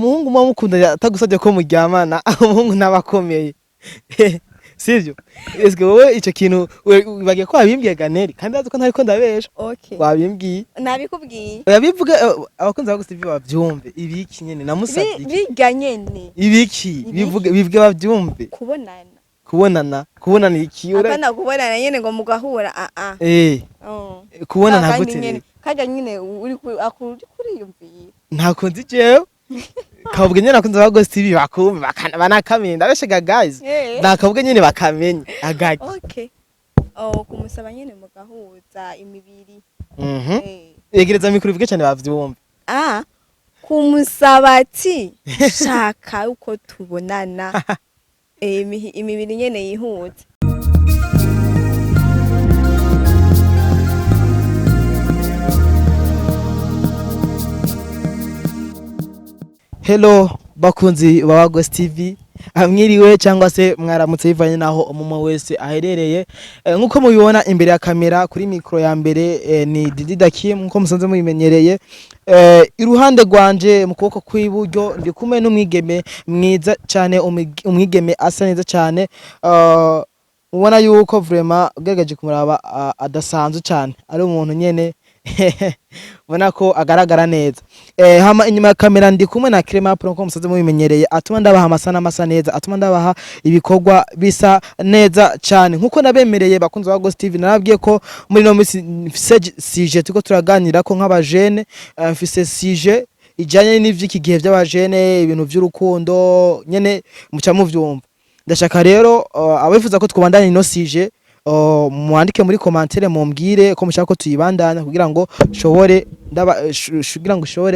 umuhungu muba mukunda atagusabye ko muryamana umuhungu nabakomeye sivyo eske wowe ico kintu bagiye ko wabimbwiye Ganeri kandi azi ko ntari ko ndabesha Okay. wabimbwiye Nabikubwiye. yabivuga abakunzi ba Steve bavyumve ibiki nyene namusavye Biga nyene. ibiki bivuge bavyumve kubonana iki Apana kubonana nyene ngo mugahura kubonana gute kaja nyene uri kuriyumvira ntako nzi jewe kavuga nyene nakunze ba Steve bakumva banakamenya ndabeshaga guys nakavuga nyene bakamenya agaki okay kumusaba nyene mugahuza imibiri yegereza mikuru ivuge cyane bavyumve kumusaba ati shaka uko tubonana imibiri nyene yihuza. Hello bakunzi ba Wagos TV amwiriwe cyangwa se mwaramutse bivanye naho umuma wese aherereye nkuko mubibona imbere ya kamera kuri mikro ya mbere ni Didi Dakim nkuko musanze mubimenyereye iruhande rwanje mu kuboko kw'iburyo ndi kumwe n'umwigeme mwiza cyane umwigeme asa neza cyane ubona yuko vraiment ugerageje kumuraba adasanzwe cyane ari umuntu nyene ubona ko agaragara neza hama inyuma ya kamera ndi kumwe na Clement Pro nko musaze mubimenyereye atuma ndabaha amasana masa neza atuma ndabaha ibikorwa bisa neza cyane nkuko nabemereye bakunze wa Ghost TV narabwiye ko muri no sujet tuko turaganira ko nk'abajene mfise sujet ijanye n'ivyiki gihe by'abajene ibintu by'urukundo nyene muca muvyumva ndashaka rero abifuza ko twubandanye no sujet mwandike muri commentaire mumbwire ko mushaka ko tuyibandanya kugira ngo shobore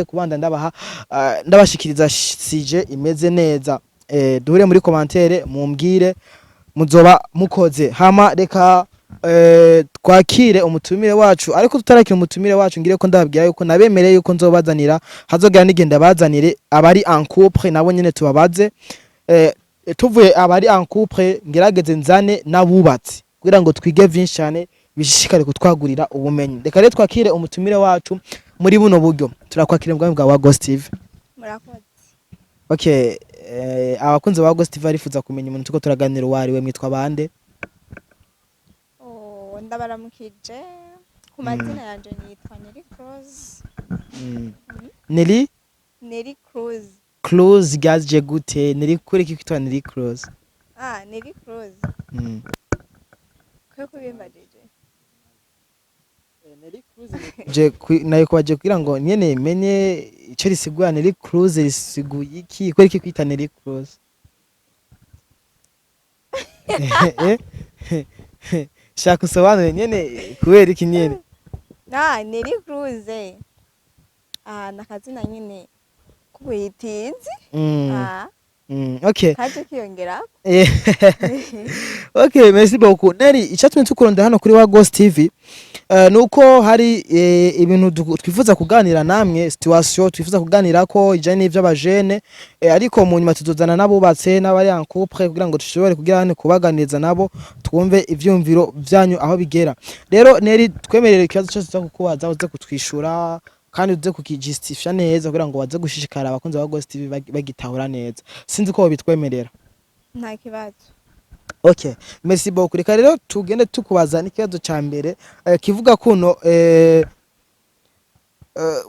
kubanda ndabashikiriza sije imeze neza duhure muri commentaire mumbwire muzoba mukoze hama reka twakire umutumire wacu ariko tutarakira umutumire wacu ngire ko ndababwira yuko nabemereye yuko nzobazanira hazogera nigenda bazanire abari en couple nabo nyene tubabaze tuvuye abari en couple ngerageze nzane nabubatse kugira ngo twige vyinshi cyane bishishikare kutwagurira ubumenyi reka rero twakire umutumire wacu muri buno buryo turakwakira mbwa bwa Wagos TV murakoze okay abakunze ba Wagos TV arifuza kumenya umuntu tuko turaganira wari we mwitwa bande ndabaramukije ku mazina yanje nitwa Nelly Cruz Nelly Cruz gaje gute Nelly kuri kitwa Nelly Cruz Nelly Cruz kubimbajeje Nelly Cruz nayo kwaje kugira ngo nyene menye ico risigura Nelly Cruz risiguye iki ko iki kwita Nelly Cruz shaka usobanure nyene kubera iki nyene Nelly Cruz nakazina nyene kubitinzi okay kaje kiyongera okay merci beaucoup Nelly icyatumye tukuronda hano kuri Wagos TV nuko hari ibintu twifuza kuganira namwe situation twifuza kuganira ko ijanye n'ivyo abajene ariko mu nyuma tuzozana nabubatse n'abari en couple kugira ngo dushobore kugira hane kubaganiriza nabo twumve ivyumviro vyanyu aho bigera rero Nelly twemerere ikibazo cyose kukubaza uze kutwishura kandi uze kukijustifya neza kugira ngo baze gushishikara abakunze ba Wagos TV bagitahura neza sinzi ko bitwemerera nta kibazo okay merci beaucoup reka rero tugende tukubaza n'ikibazo ca mbere kivuga kuno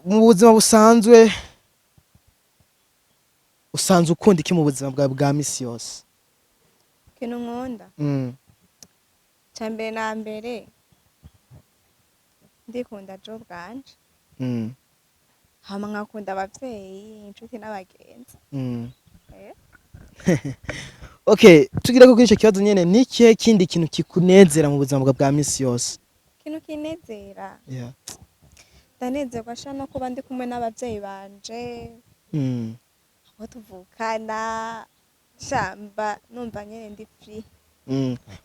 mu buzima busanzwe ukunda iki mu buzima bwa misi yose kintu nkunda ca mbere na mbere ndikunda job bwanje hama nkakunda abavyeyi inshuti n'abagenzi okay tugira ko kuri ico kibazo nyene niki kindi kintu kikunezera mu buzima bwa misi yose kintu kinezera ndanezerwa sha no kuba ndi kumwe n'abavyeyi banje aho tuvukana shamba numva nyene ndi free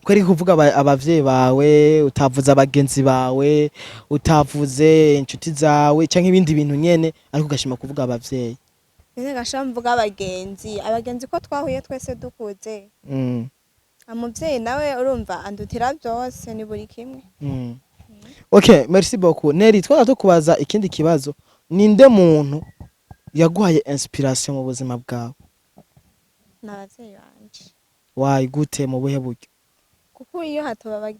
kweri kuvuga abavyeyi bawe utavuza abagenzi bawe utavuze inshuti zawe canke ibindi bintu nyene ariko gashima kuvuga abavyeyi gasha mvuga abagenzi ko twahuye twese dukuze umuvyeyi nawe urumva andutira byose ni buri kimwe okay merci beaucoup Nelly twara tukubaza ikindi kibazo ninde muntu yaguhaye inspiration mu buzima bwawe? n'abavyeyi banje, Wayi gute mu buhe buryo? kuko iyo atari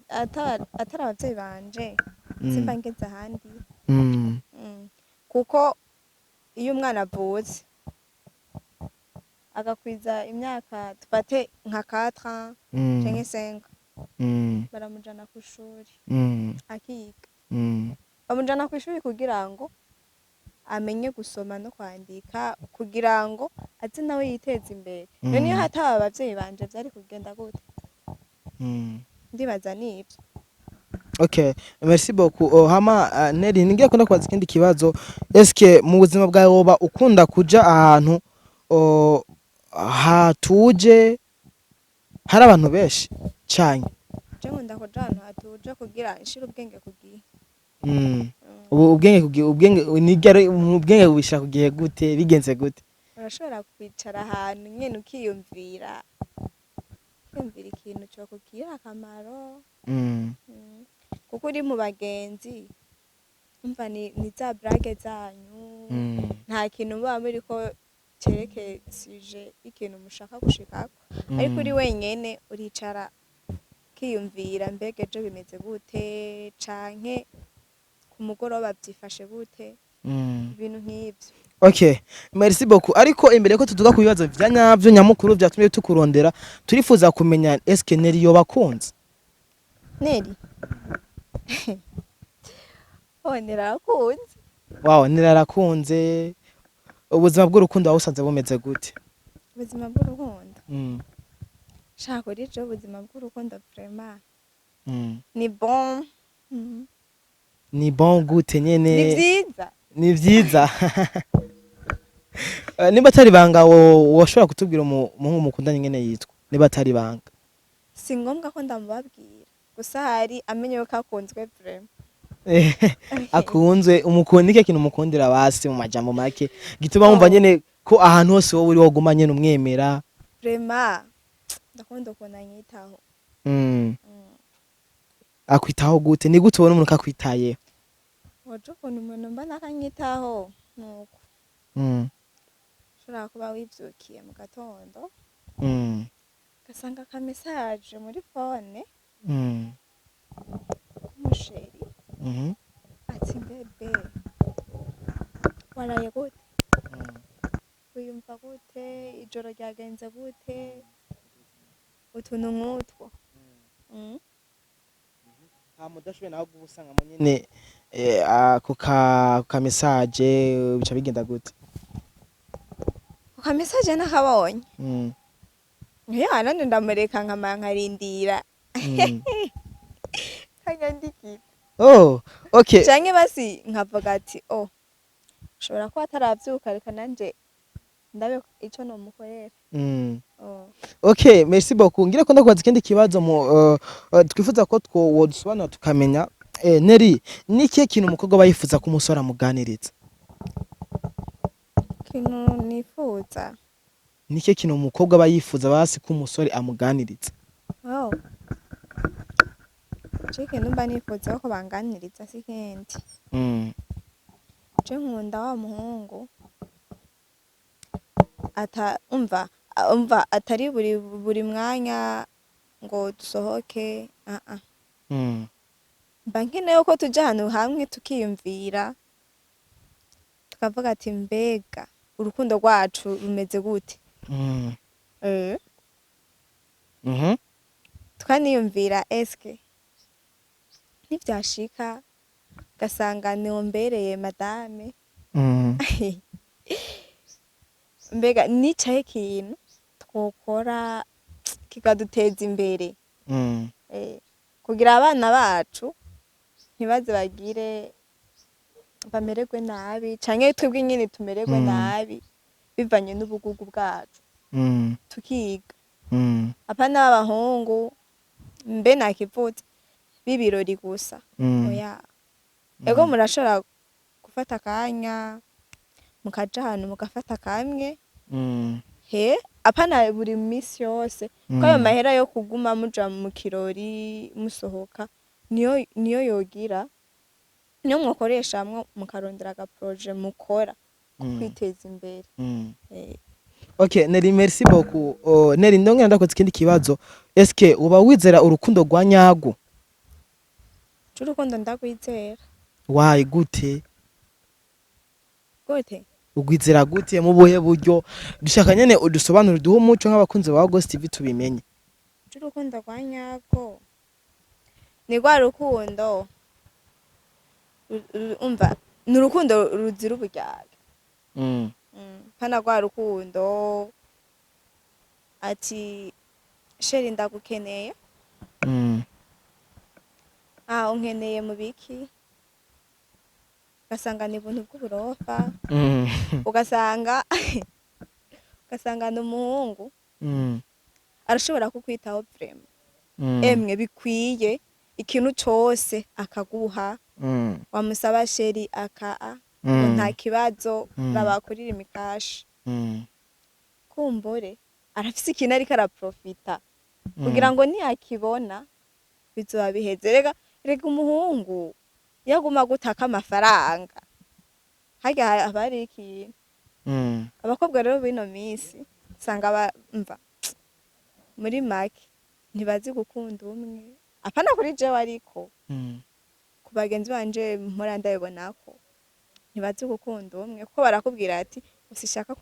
abavyeyi banje simba ngeze ahandi. Kuko iyo umwana avutse agakwiza imyaka tufate nka 4 canke 5 baramujana ku ishuri akiga, bamujana ku ishuri kugira ngo amenye gusoma no kwandika, kugira ngo aze nawe yiteze imbere. Rero niyo hataba abavyeyi banje vyari kugenda gute? Ndibaza nivyo. Okay, merci beaucoup. Hama Neri, ningiye kunda kubaza ikindi kibazo. Eske mu buzima bwawe woba ukunda kuja ahantu hatuje hari abantu benshi cyane? Je nkunda kuja ahantu hatuje kugira nshire ubwenge ku gihe. ubwenge bubisha ku gihe gute, bigenze gute? Urashobora kwicara ahantu nyene ukiyumvira ikintu cyo kugira akamaro. Kuko uri mu bagenzi umva ni za blague zanyu, nta kintu muba muriko cerekesije ikintu mushaka gushikako. Ariko uri wenyene uricara ukiyumvira mbega ejo bimeze gute, canke ku mugoroba byifashe gute, ibintu nk'ibyo. Okay, merci beaucoup. Ariko imbere ko tuduga ku bibazo vya nyavyo nyamukuru vyatumye tukurondera, turifuza kumenya eske Neri yoba akunze? Neri narakunze. Wow, Neri arakunze. Ubuzima bw'urukundo wabusanze bumeze gute? Ubuzima bw'urukundo shaka uri je ubuzima bw'urukundo vraiment ni bon. Ni bon gute nyene? Ni vyiza. Ni vyiza. Niba atari banga woshobora kutubwira umuhungu mukundanye ngene yitwa? Niba atari banga. Si ngombwa ko ndamubabwira. Gusa hari amenye ko akunzwe vraiment. Akunzwe, umukunda iki kintu umukundira basi mu majambo make gituma wumva nyene ko ahantu hose wowe uri woguma nyene umwemera? Vraiment ndakunda ukuntu anyitaho. Akwitaho gute? Ni gute ubona umuntu kakwitayeho? Waje ukuntu umuntu mba nakanyitaho nuko ushobora kuba wivyukiye mu gatondo gasanga ka message muri phone k'umusheri ati bebe waraye gute, wiyumva gute, ijoro ryagenze gute, utuntu nk'utwo. Mudashoboye naho gusanga nyene ako ka message bica bigenda gute? Ka message nakabonye nande ndamureka nkarindira kanyandikira. Okay. Canke basi nkavuga ati ushobora kuba ataravyuka reka nanje ndabe ico nomukorera. Okay, merci beaucoup. Ngire ko ndakubaza ikindi kibazo twifuza ko wodusobanura tukamenya. Neri, niki kintu umukobwa bayifuza ko umusore amuganiriza? Kintu nifuza. Niki kintu umukobwa bayifuza basi ko umusore amuganiriza? Chike numba nifuza ko banganiriza sikendi. Je nkunda wa muhungu umva atari buri mwanya ngo dusohoke mba nkeneye ko tujya ahantu hamwe tukiyumvira tukavuga ati mbega urukundo rwacu rumeze gute. Tukaniyumvira eske ntivyashika gasanga niombereye madame mbega nicaye ikintu twokora kikaduteza imbere kugira abana bacu ntibaze bagire bamererwe nabi canke twebwe nyene tumererwe nabi bivanye n'ubugugu bwacu tukiga apana b'abahungu mbe nakivutse b'ibirori gusa. Oya ego murashobora gufata akanya mukaja ahantu mugafata kamwe apana buri misi yose ko ayo mahera yo kuguma muja mu kirori musohoka niyo yogira niyo mwokoresha mukarondera aga projet mukora kwiteza imbere. Eh, Okay, Neri, merci beaucoup. Neri, ndongera ndakoze ikindi kibazo. Eske uba wizera urukundo rwa nyarwo? c'urukundo ndagwizera. Wayi gute? Gute? Ugwizera gute mu buhe buryo? Dushaka nyene udusobanura duhe umuco nk'abakunzi ba Ghost TV tubimenye. C'urukundo rwa nyarwo ni rwa rukundo umva ni urukundo ruzira uburyarya. Pana rwa rukundo ati sheri ndagukeneye, unkeneye mu biki, ugasanga ni ibintu bw'uburofa, ugasanga n'umuhungu arashobora kukwitaho vrema emwe bikwiye, ikintu cose akaguha, wamusaba sheri aka nta kibazo, babakurira imikashi. Kumbure arafise ikintu ariko araprofita kugira ngo niyakibona bizoba biheze. Rega umuhungu yaguma gutaka amafaranga harya haba hari ikintu. Abakobwa rero bino minsi usanga mva muri make ntibazi gukunda umwe, apana kuri jewe ariko ku bagenzi banje mpora ndabibonako ntibazi gukunda umwe, kuko barakubwira ati usishaka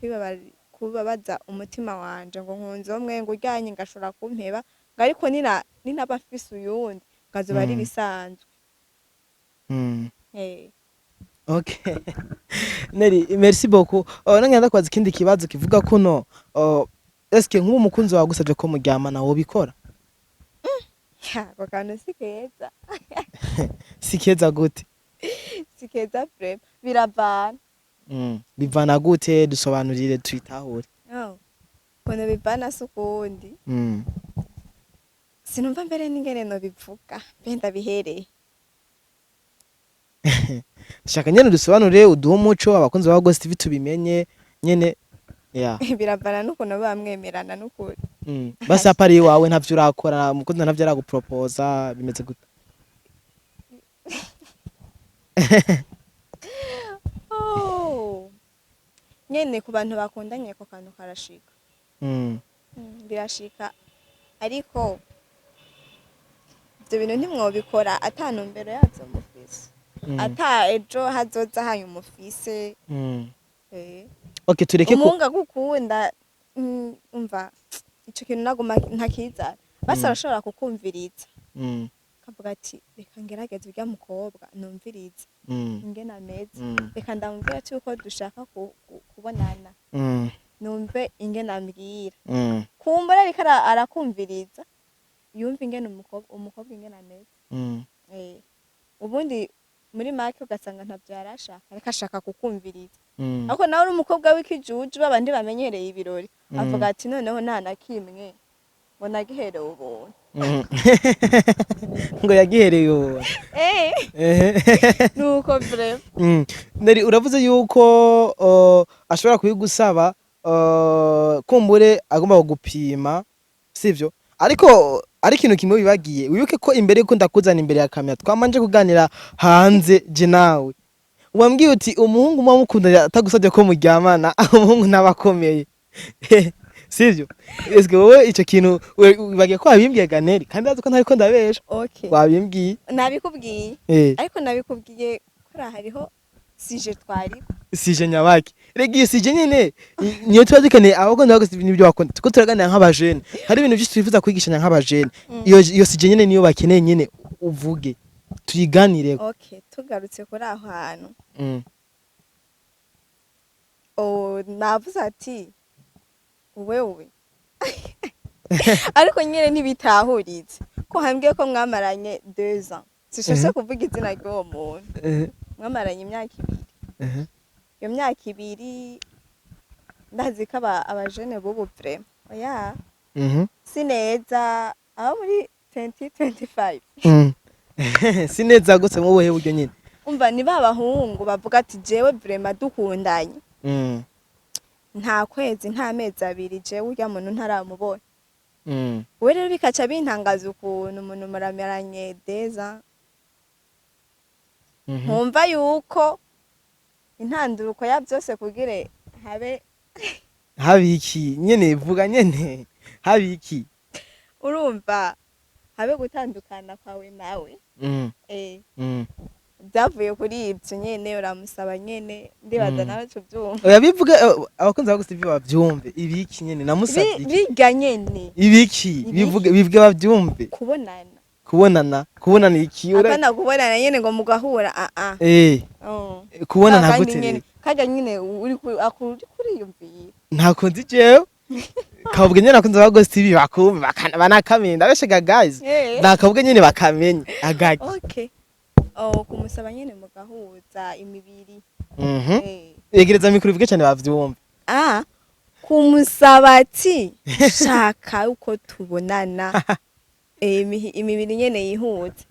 kubabaza umutima wanje ngo nkunze umwe ngo uryanye ngashobora kumpeba, ngo ariko ninaba mfise uyundi ngazoba ari bisanzwe. Okay. Neri, merci beaucoup. Nange ndakwaza ikindi kibazo kivuga kuno eske nk'ubu umukunzi wawe agusavye ko muryamana wobikora? Ako kantu si keza. Si keza gute? Si keza vrema, biravana. Bivana gute? Dusobanurire twitahure. Ukuntu bivana si ukundi. Sinumva mbere n'ingene nobivuga, mbe ndabihereye. Shaka nyene dusobanure uduhe umuco abakunzi ba Ghost TV tubimenye nyene. Biravana n'ukuntu bamwemerana n'ukuri. Basi apari wawe ntavyo urakora, umukunzi ntavyo araguproposa, bimeze gute? Nyene ku bantu bakundanye ko kantu karashika. Birashika ariko ivyo bintu ntimwobikora ata ntumbero yazo mufise, ata ejo hazoza hanyu mufise. Okay, tureke umunga gukunda umva ico kintu naguma ntakizana, basi arashobora kukumviriza kavuga ati reka ngerageze urya mukobwa numvirize ingene ameze, reka ndamubwira ati uko dushaka kubonana, numve ingene ambwira, kumbura ariko arakumviriza yumva ingene umukobwa ingene ameze. Ubundi muri make ugasanga ntavyo yarashaka, reka ashaka kukumviriza. Ariko nawe uri umukobwa w'ikijuju babandi bamenyereye ibirori, avuga ati noneho nta na kimwe ngo nagiherewe ubuntu. Ngo yagihereye ubuntu. Nuko vrema. Neri, uravuze yuko ashobora kubigusaba kumbure agomba kugupima, sivyo? Ariko ari ikintu kimwe bibagiye, wibuke ko imbere yuko ndakuzana imbere ya kamera twamanje kuganira hanze je nawe. Wambwiye uti umuhungu mwa mukunda atagusabye ko muryamana, umuhungu nabakomeye. Sivyo? Eske wowe ico kintu wibagiye ko wabimbwiye Neri, kandi azi ko ntariko ndabesha. Okay. Wabimbwiye? Nabikubwiye. Ariko nabikubwiye kora hariho sije twari. Sije nyabaki. Regi sije nyene niyo twadukeneye ahubwo ndagose ibintu byo wakunda. Tuko turaganira nk'abajene. Hari ibintu byinshi twifuza kwigishanya nk'abajene. Iyo sije nyene niyo bakeneye nyene uvuge. Tuyiganire. Okay, tugarutse kuri aho hantu. Navuze ati wewe ariko nyene ntibitahuritse ko hambwiye ko mwamaranye 2 ans. Sishashe kuvuga izina ry'uwo muntu. Mwamaranye imyaka 2. Iyo myaka 2 ndazi ko abajene bubu vrema oya sineza aho muri 2025. Sineza gose mu buhe buryo nyine. Umva ni babahungu bavuga ati jewe vrema dukundanye. Nta kwezi nta mezi 2 jewe urya muntu ntaramubona. We rero bikaca bintangaza ukuntu umuntu murameranye 2 ans. Nkumva yuko intanduruko ya byose kugire habe habiki nyene vuga nyene habiki urumva habe gutandukana kwawe nawe eh mm. byavuye kuri ibyo nyene uramusaba nyene ndibaza nawe tubyumva oya bivuge abakunzi ba Steve bavyumve ibiki nyene namusavye biga nyene ibiki bivuge bavyumve kubonana iki akana kubonana nyene ngo mugahura kubonana gute kaja nyene uri kuriyumvira ntako nzi jewe kabwe nyene nakunze ba Steve bakumve banakamenda abeshega guys nakabwe nyene bakamenye agaki okay kumusaba nyene mugahuza imibiri yegereza mikuru ivuge cyane bavyumve kumusaba ati shaka uko tubonana imibiri nyene yihuza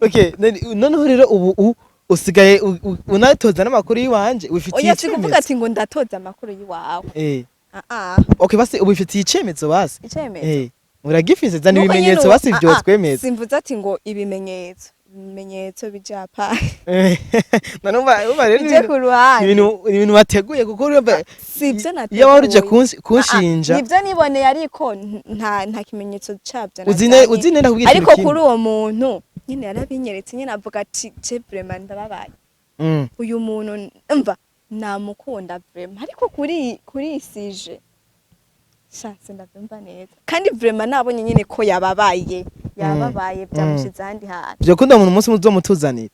okay noneho rero ubu usigaye unatoza n'amakuru yiwanje ufitiye icyemezo oya kuvuga ati ngo ndatoza amakuru yiwawe okay basi ubu ufitiye icyemezo basi icyemezo uragifise zana ibimenyetso basi byo twemeza simvuze ati ngo ibimenyetso bijapa uba rero ibintu bateguye kuko sivyo nateguye iyo waruje kunshinja nivyo niboneye ariko nta kimenyetso cyabyo uzi nenda kubwira ariko kuri uwo muntu nyine yarabinyeretse nyine avuga ati je vraiment ndababaye uyu muntu umva namukunda vraiment ariko kuri sije shanse ndabyumva neza kandi vraiment nabonye nyine ko yababaye byamushize ahandi hantu byo kunda umuntu umunsi muzomutuzanira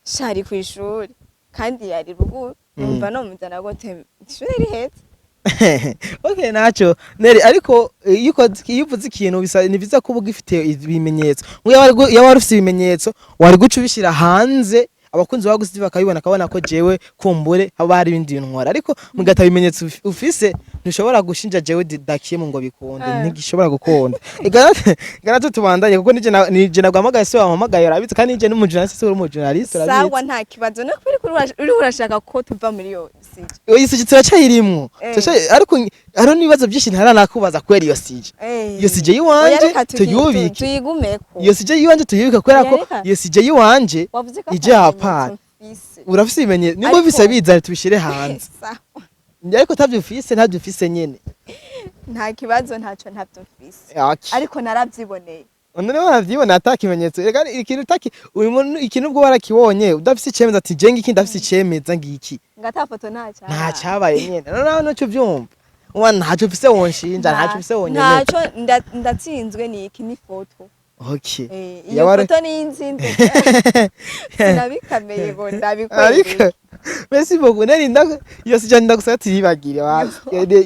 shari ku ishuri kandi yari ruguru numva no muzana gote ishuri rihetse okay nacho neri ariko iyo uvuze ikintu ni biza kuba gifite ibimenyetso iyo wari ufite ibimenyetso wari guca ubishira hanze abakunzi ba Steve bakabibona kabona ko jewe kumbure haba hari ibindi bintu nkora ariko mugata bimenyetso ufise ntushobora gushinja jewe dakiye mu ngo bikunde ntigishobora gukunda igana tubandanye kuko nije nagwamagaye se wamamagaye urabitse kandi nije n'umujournalist uri umujournalist urabitse sawa nta kibazo no uri urashaka ko tuva muri yo sije iyo sije turacayirimwo ariko haro nibazo byinshi ntaranakubaza kwera iyo sije iyo sije yiwanje tuyubike tuyigumeko iyo sije yiwanje tuyubike kwera ko iyo sije yiwanje ije hapana urafise ibimenye nibwo bise biza tubishire hanze ariko ntavyufise nyene nta kibazo ntacyo ntavyufise ariko naravyiboneye none waravyibona atakimenyetso reka ikintu ubwo warakibonye udafise icemeza ati je ngiki ndafise icemeza ngiki ngata foto nta cyabaye nyene none naco vyumva umwana ntaco ufise wonshinja ntaco ufise wonyene ntaco ndatsinzwe ni iki ni foto okay iyo foto ni inzinze nabikameye ngo ndabikwere merci beaucoup nari iyo sije ndagusati yibagire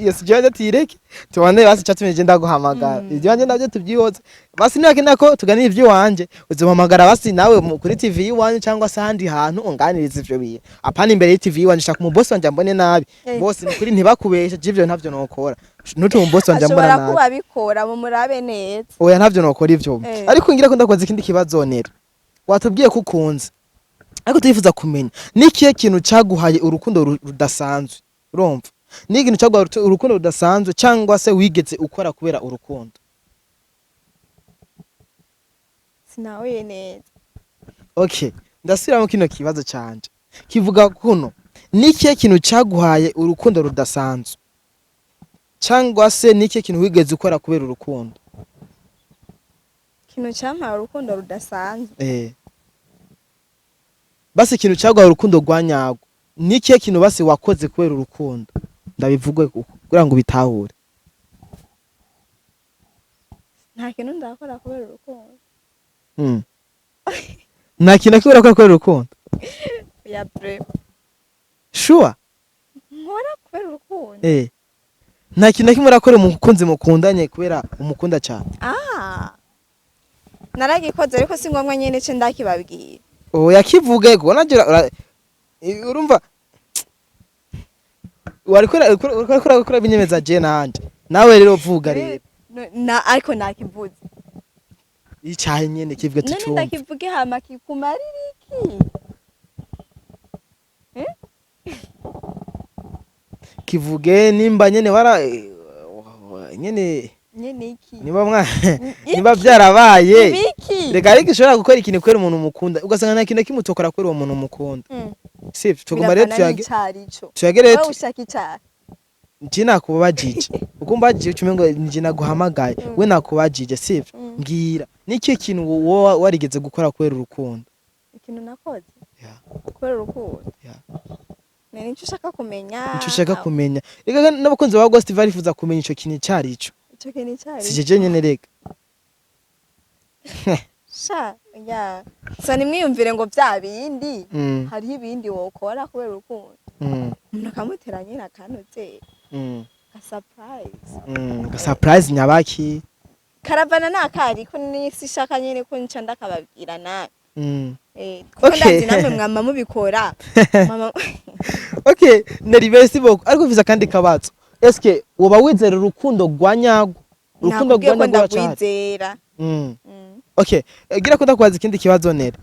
iyo sije ndatireke tubane basi cyatumije ndaguhamagara ibyo wanje nabyo tubyihoze basi nako tuganira ibyo wanje uzohamagara basi nawe kuri TV yiwanje cyangwa se handi hantu unganiriza ivyo biye apana imbere ya TV yiwanje shaka mu boss wanje mbone nabi boss ni kuri ntibakubesha ivyo ntavyo nokora nutu mu boss wanje mbona nabi ashobora kuba bikora mu murabe neza oya ntavyo nokora ivyo ariko ngira ko ndakoze ikindi kibazo nera watubwiye ko ukunze ariko tuyifuza kumenya nikiye kintu cyaguhaye urukundo rudasanzwe urumva ni ikintu cyaguhaye urukundo rudasanzwe cyangwa se wigeze ukora kubera urukundo sinawe neza okay ndasubiramo kino kibazo cyanje kivuga kuno nikiye kintu cyaguhaye urukundo rudasanzwe cyangwa se nikiye kintu wigeze ukora kubera urukundo kintu cyampaye urukundo rudasanzwe basi ikintu cyagwa urukundo rwanyago nikiye kintu basi wakoze kubera urukundo ndabivugwe kugira ngo bitahure nta kintu ndakora kubera urukundo nta kintu akora kubera urukundo ya bre sure nkora kubera urukundo nta kintu kimwe urakora umukunzi mukundanye kubera umukunda cyane naragikoze ariko si ngombwa nyene ce ndakibabwira yakivuge ko nagira urumva warikora binyemeza je nanje nawe rero vuga rero ariko nakivuze icyahe nyene kivuge tucumva none ndakivuge hama kikumaririki kivuge nimba nyene wara nyene iki niba byarabaye reka ariko ishobora gukora ikintu kwera umuntu mukunda ugasanga nta kintu kimutokora kwera uwo muntu mukunda sivyo tugomba rero tuyagere tuyagereye ushaka icyaha nje nakubajije uko mbajije cumi ngo nje naguhamagaye we nakubajije sivyo mbwira niki kintu wowe warigeze gukora kubera urukundo ikintu nakoze kubera urukundo nicyo ushaka kumenya reka n'abakunzi ba Ghost barifuza kumenya ico kintu cyarico ico kintu cyari sije je nyene reka sha ya so nimwiyumvire ngo bya bindi hariho ibindi wokora kubera urukundo umuntu akamutera nyine akanutse ka surprise nyabaki karavana nakari ko nisi shaka nyine ko nca ndakababwira nawe okay namwe mwama mubikora mama okay nerivesi boko ariko viza kandi kabatso eske woba wizera urukundo rwanyago urukundo rwanyago ndagwizera okay gira ko ndakwaza ikindi kibazo nere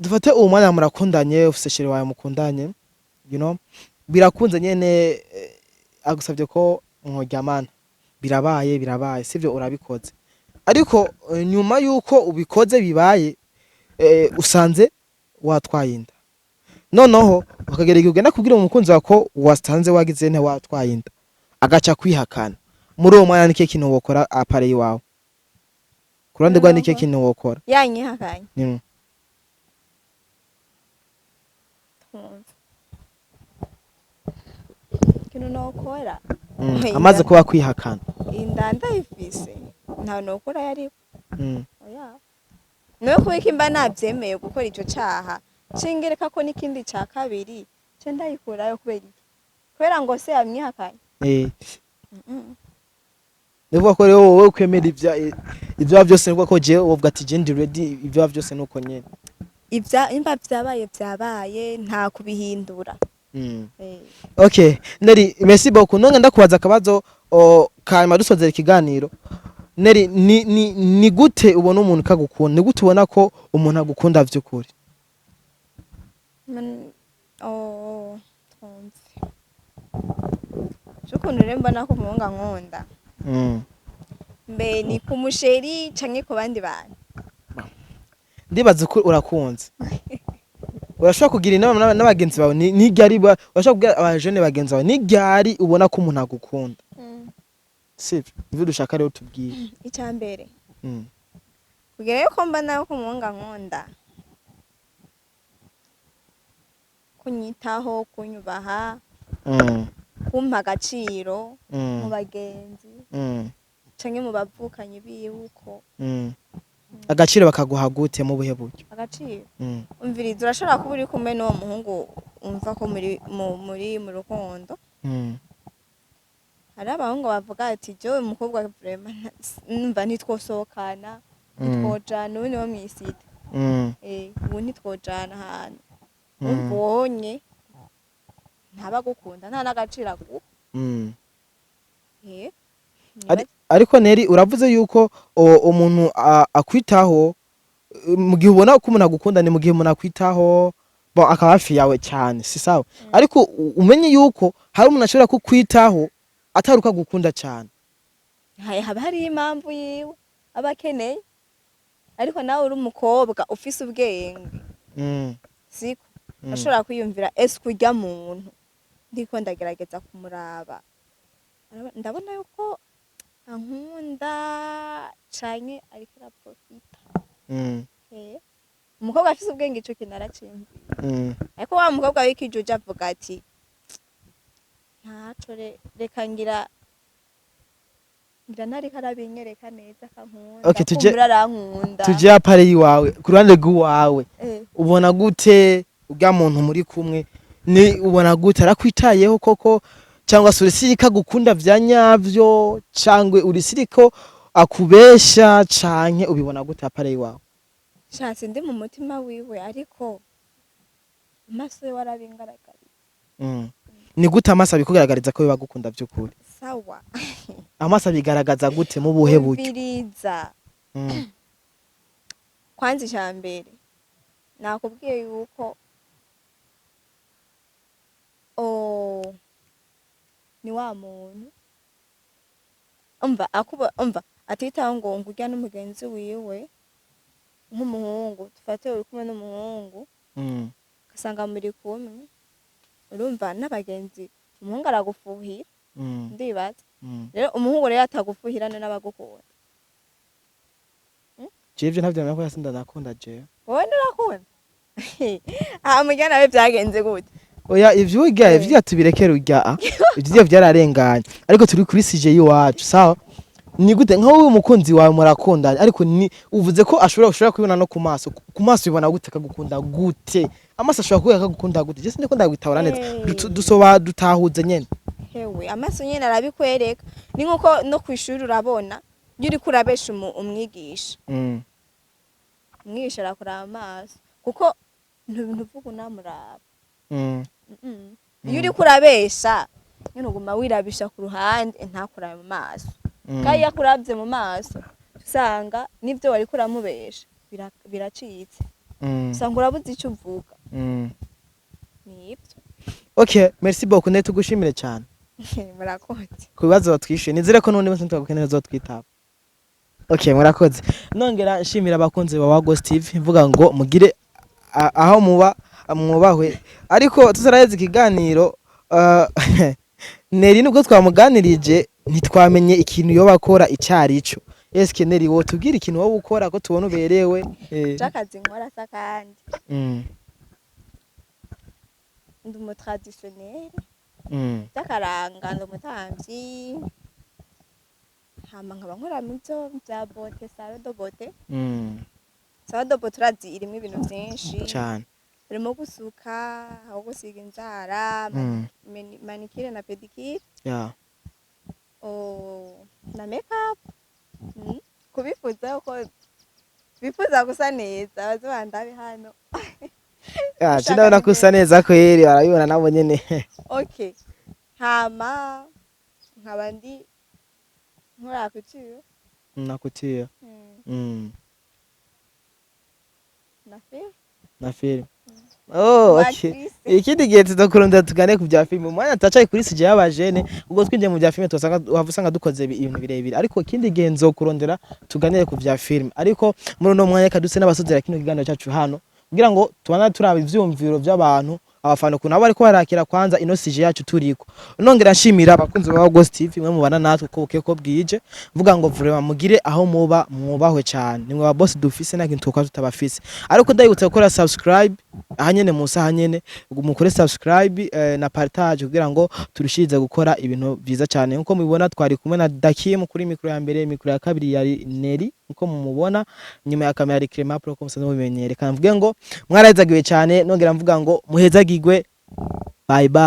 dufate uwo mwana murakundanye ufise shiri wawe mukundanye you know birakunze nyene agusabye ko mworyamana birabaye sivyo urabikoze ariko nyuma yuko ubikoze bibaye usanze watwaye inda noneho bakagera igihe ugenda kubwira umukunzi wako wasanze wagize nte watwaye inda agaca kwihakana muri uwo mwanya nike kintu wokora apare iwawe kurande rwa nike kintu wokora yanyihakanye kintu nokora amaze kuba kwihakana inda ndayifise nta nokora yari oya no kubika imba nabyemeye gukora ico caha cingereka ko nikindi ca kabiri ce ndayikurayo kubera ngo se yamwihakanye nivuga ko rero wowe kwemera ibyo byose nivuga ko je wovuga ati je ndi ready ibyo byose nuko nyene imba byabaye nta kubihindura okay neri merci beaucoup nonga ndakubaza akabazo kanyuma dusozera ikiganiro neri ni gute ubona umuntu kagukunda ni gute ubona ko umuntu agukunda vy'ukuri Chukuntu rero mbona ko umuhungu nkunda mbe ni ku musheri canke ku bandi bantu ndibaza uko urakunze urashobora kugira inama n'abagenzi bawe n'iryari urashobora kubwira abajene bagenzi bawe n'iryari ubona ko umuntu agukunda sivyo ivyo dushaka rero tubwire icya mbere kugira yuko mbona ko umuhungu nkunda kunyitaho kunyubaha kumpa agaciro mu bagenzi canke mu bavukanyi biwuko agaciro bakaguha gute mu buhe buryo agaciro umviriza urashobora kuba uri kumwe n'uwo muhungu umva ko muri mu rukundo hari abahungu bavuga ati jewe umukobwa vraiment numva ntitwosohokana ntitwojana ubu niwo mwisite ubu ntitwojana ahantu umbonye ntabagukunda nta n'agaciro aguha ariko neri uravuze yuko umuntu akwitaho mu gihe ubona ko umuntu agukunda ni mu gihe umuntu akwitaho akaba hafi yawe cyane si sawa ariko umenye yuko hari umuntu ashobora kukwitaho ataruka gukunda cyane haba hari impamvu yiwe aba akeneye ariko nawe uri umukobwa ufise ubwenge siko ashobora kwiyumvira ese kurya muntu ndiko ndagerageza kumuraba ndabona yuko ankunda canke ariko araprofita umukobwa afise ubwenge ico kintu aracimvira ariko wa mukobwa w'ikijuje avuga ati ntaco reka ngira ntariko arabinyereka neza akankunda kumbura arankunda tuje apare yiwawe ku ruhande rw'iwawe ubona gute urya muntu muri kumwe ni ubona gute arakwitayeho koko cyangwa se urisirika gukunda vya nyavyo cyangwe urisiriko akubesha canke ubibona gute apare yiwawe shatse ndi mu mutima wiwe ariko amaso ye warabingaragariye ni gute amaso abikugaragariza ko bibagukunda by'ukuri sawa amaso abigaragaza gute mu buhe buryo biriza kwanza icambere nakubwiye yuko ni wa muntu umva atitaho ngo ngurya n'umugenzi wiwe nk'umuhungu dufate uri kumwe n'umuhungu ugasanga muri kumwe urumva n'abagenzi umuhungu aragufuhira ndibaza rero umuhungu rero atagufuhira n'abagukunda jewe ntavyo nako yasinda nakunda jewe wowe nurakunda mujya nawe byagenze gute oya ivyo tubirekera urya ivyo vyararenganye ariko turi kuri CJ iwacu sawa ni gute nka wowe umukunzi wawe murakundanye ariko ni uvuze ko ashobora kubibona no ku maso bibona gute kagukunda gute amaso ashobora kuba kagukunda gute je sinde ko ndagwitahura neza dusoba dutahuze nyene hewe amaso nyene arabikwereka ni nkuko no kwishuri urabona iyo uriko urabesha umwigisha umwigisha arakuraba amaso kuko ntuvuga unamuraba iyo uriko urabesha nyene uguma wirabisha ku ruhande ntakurabe mu maso kandi iyo akurabye mu maso usanga n'ibyo wariko uramubesha biracitse usanga urabuze icyo uvuga nibyo okay merci beaucoup ne tugushimire cyane murakoze ku bibazo batwishuye nizere ko n'undi wese tugakenera zo twitaba okay murakoze nongera nshimira abakunzi ba Wagos TV mvuga ngo mugire aho muba mwubahwe ariko tuzaraheza ikiganiro Neri nubwo twamuganirije ntitwamenye ikintu yo bakora icyari ico eske Neri wo tubwira ikintu wo gukora ko tubona uberewe cyakazi nkora sakandi ndi mu traditionnel takaranga ndo mutamvyi hama nkaba nkora muvyo bya bote salon de bote salon de bote urazi irimo ibintu byinshi cyane urimo gusuka aho gusiga inzara manicure na pedicure na makeup kubifuza uko bifuza gusa neza bazobandabe hano ndabona ko usa neza kweri barabibona nabo nyene okay hama nkaba ndi nkora couture nakutiye na film oh okay ikindi gihe tuzakurunda tugane ku bya film umwanya tacaye kuri CJ y'abajene ubwo twinje mu bya film twasanga wavusanga dukoze ibintu birebire ariko ikindi gihe nzokurondera tuganire ku bya film ariko muri no mwanya kaduse n'abasozera kino kiganiro cyacu hano kugira ngo tubana turaba ivyumviro by'abantu abafana kunabo bariko barakira kwanza ino CJ yacu turiko nongera nshimira abakunzi ba Wagos TV mwe mubana natwe ko bwije mvuga ngo vraiment mugire aho muba mwubahwe cyane nimwe ba boss dufise na kintu tutabafise ariko ndayibutsa gukora subscribe ahanyene musa ahanyene mukore subscribe na partage kugira ngo turushirize gukora ibintu byiza cyane nkuko mubibona twari kumwe na Dakim kuri mikro ya mbere mikro ya kabiri yari Neri nkuko mumubona nyuma ya kamera ari Clement Pro ko musanzwe mubimenyere kandi mvuge ngo mwarazagiwe cyane nongera mvuga ngo muhezagirwe bye bye.